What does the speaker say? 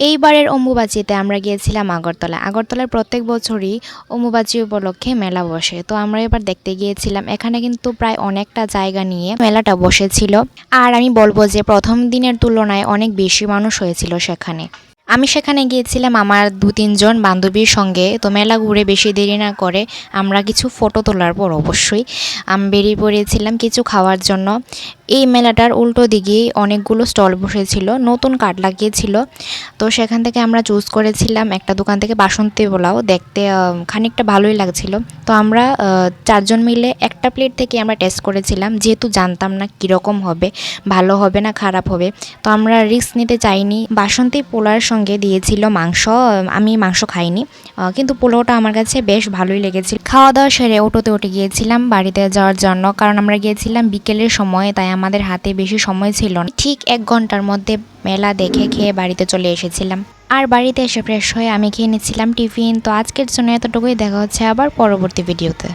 এইবারের অম্বুবাচীতে আমরা গিয়েছিলাম আগরতলা। আগরতলায় প্রত্যেক বছরই অম্বুবাচী উপলক্ষে মেলা বসে। তো আমরা এবার দেখতে গিয়েছিলাম। এখানে কিন্তু প্রায় অনেকটা জায়গা নিয়ে মেলাটা বসেছিল। আর আমি বলবো যে প্রথম দিনের তুলনায় অনেক বেশি মানুষ হয়েছিল সেখানে। আমি সেখানে গিয়েছিলাম আমার ২-৩ জন বান্ধবীর সঙ্গে। তো মেলা ঘুরে বেশি দেরি না করে আমরা কিছু ফটো তোলার পর অবশ্যই আমি বেরিয়ে পড়েছিলাম কিছু খাওয়ার জন্য। এই মেলাটার উল্টো দিকেই অনেকগুলো স্টল বসেছিল, নতুন কার্ড লাগিয়েছিল। তো সেখান থেকে আমরা চুজ করেছিলাম একটা দোকান থেকে বাসন্তী পোলাও, দেখতে খানিকটা ভালোই লাগছিল। তো আমরা ৪ জন মিলে একটা প্লেট থেকে আমরা টেস্ট করেছিলাম, যেহেতু জানতাম না কীরকম হবে, ভালো হবে না খারাপ হবে। তো আমরা রিস্ক নিতে চাইনি। বাসন্তী পোলাওর সঙ্গে দিয়েছিল মাংস। আমি মাংস খাইনি, কিন্তু পোলাওটা আমার কাছে বেশ ভালোই লেগেছিল। খাওয়া দাওয়া সেরে অটোতে উঠে গিয়েছিলাম বাড়িতে যাওয়ার জন্য, কারণ আমরা গিয়েছিলাম বিকেলের সময়, তাই আমাদের হাতে বেশি সময় ছিল না। ঠিক ১ ঘন্টার মধ্যে মেলা দেখে খেয়ে বাড়িতে চলে এসেছিলাম। আর বাড়িতে এসে ফ্রেশ হয়ে আমি খেয়ে নিচ্ছিলাম টিফিন। তো আজকের জন্য এতটুকুই, দেখা হচ্ছে আবার পরবর্তী ভিডিওতে।